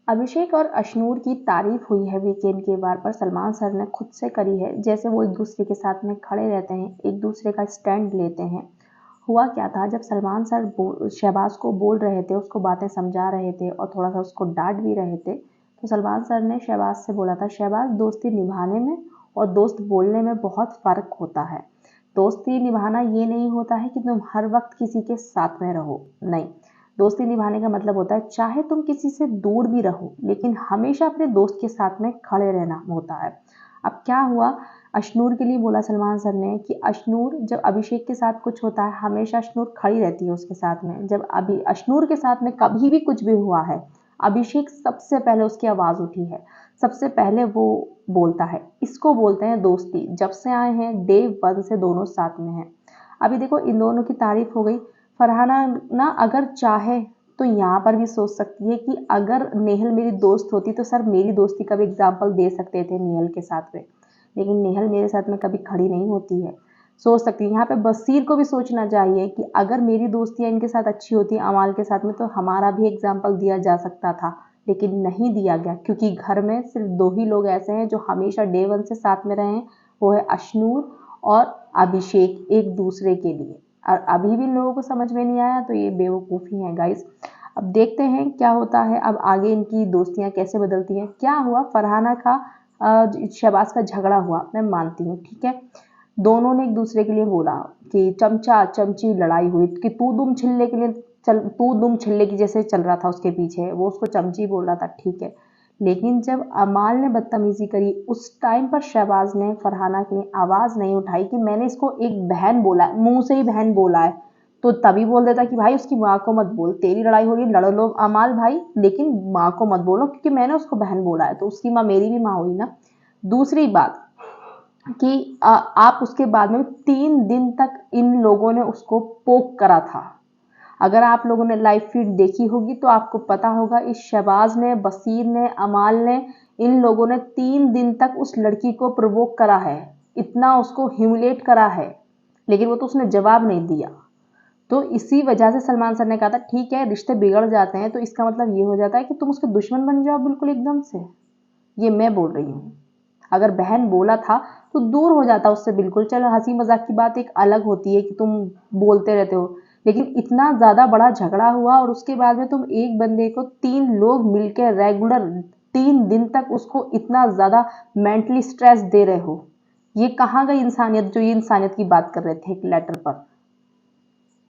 अभिषेक और अशनूर की तारीफ हुई है वीकेंड के बार पर सलमान सर ने खुद से करी है। जैसे वो एक दूसरे के साथ में खड़े रहते हैं, एक दूसरे का स्टैंड लेते हैं। हुआ क्या था, जब सलमान सर शहबाज को बोल रहे थे, उसको बातें समझा रहे थे और थोड़ा सा उसको डांट भी रहे थे, तो सलमान सर ने शहबाज से बोला था, शहबाज दोस्ती निभाने में और दोस्त बोलने में बहुत फ़र्क होता है। दोस्ती निभाना ये नहीं होता है कि तुम हर वक्त किसी के साथ में रहो, नहीं। दोस्ती निभाने का मतलब होता है चाहे तुम किसी से दूर भी रहो लेकिन हमेशा अपने दोस्त के साथ में खड़े रहना होता है। अब क्या हुआ, अशनूर के लिए बोला सलमान सर ने कि अशनूर जब अभिषेक के साथ कुछ होता है हमेशा अशनूर खड़ी रहती है उसके साथ में। जब अभी अशनूर के साथ में कभी भी कुछ भी हुआ है, अभिषेक सबसे पहले उसकी आवाज़ उठी है, सबसे पहले वो बोलता है। इसको बोलते हैं दोस्ती। जब से आए हैं डे 1 से दोनों साथ में हैं। अभी देखो इन दोनों की तारीफ हो गई। फरहाना ना अगर चाहे तो यहाँ पर भी सोच सकती है कि अगर नेहल मेरी दोस्त होती तो सर मेरी दोस्ती का भी एग्जाम्पल दे सकते थे नेहल के साथ में, लेकिन नेहल मेरे साथ में कभी खड़ी नहीं होती है। सोच सकती है यहाँ पे बसीर को भी सोचना चाहिए कि अगर मेरी दोस्तियाँ इनके साथ अच्छी होती अमाल के साथ में तो हमारा भी एग्जाम्पल दिया जा सकता था, लेकिन नहीं दिया गया क्योंकि घर में सिर्फ 2 ही लोग ऐसे हैं जो हमेशा डे 1 से साथ में रहे हैं, वो है अशनूर और अभिषेक एक दूसरे के लिए। और अभी भी लोगों को समझ में नहीं आया तो ये बेवकूफ़ी है गाइस। अब देखते हैं क्या होता है, अब आगे इनकी दोस्तियां कैसे बदलती हैं। क्या हुआ, फरहाना का शहबाज का झगड़ा हुआ, मैं मानती हूँ, ठीक है। दोनों ने एक दूसरे के लिए बोला कि चमचा चमची लड़ाई हुई कि तू दुम छिल्ले के लिए चल, तू दुम छिल्ले की जैसे चल रहा था उसके पीछे, वो उसको चमची बोल रहा था, ठीक है। लेकिन जब अमाल ने बदतमीजी करी उस टाइम पर शहबाज ने फरहाना के लिए आवाज़ नहीं उठाई कि मैंने इसको एक बहन बोला है, मुंह से ही बहन बोला है, तो तभी बोल देता कि भाई उसकी माँ को मत बोल, तेरी लड़ाई हो रही लड़ लो अमाल भाई, लेकिन माँ को मत बोलो क्योंकि मैंने उसको बहन बोला है तो उसकी माँ मेरी भी माँ हुई ना। दूसरी बात कि आप उसके बाद में 3 दिन तक इन लोगों ने उसको पोक करा था। अगर आप लोगों ने लाइव फीड देखी होगी तो आपको पता होगा इस शहबाज ने, बसीर ने, अमाल ने, इन लोगों ने 3 दिन तक उस लड़की को प्रोवोक करा है, इतना उसको ह्यूमिलेट करा है, लेकिन वो तो उसने जवाब नहीं दिया। तो इसी वजह से सलमान सर ने कहा था ठीक है रिश्ते बिगड़ जाते हैं तो इसका मतलब ये हो जाता है कि तुम उसके दुश्मन बन जाओ बिल्कुल एकदम से। ये मैं बोल रही हूँ। अगर बहन बोला था तो दूर हो जाता उससे बिल्कुल। चलो हंसी मजाक की बात एक अलग होती है कि तुम बोलते रहते हो, लेकिन इतना ज्यादा बड़ा झगड़ा हुआ और उसके बाद में तुम एक बंदे को 3 लोग मिलकर रेगुलर 3 दिन तक उसको इतना ज्यादा मेंटली स्ट्रेस दे रहे हो, ये कहाँ गई इंसानियत जो ये इंसानियत की बात कर रहे थे एक लेटर पर।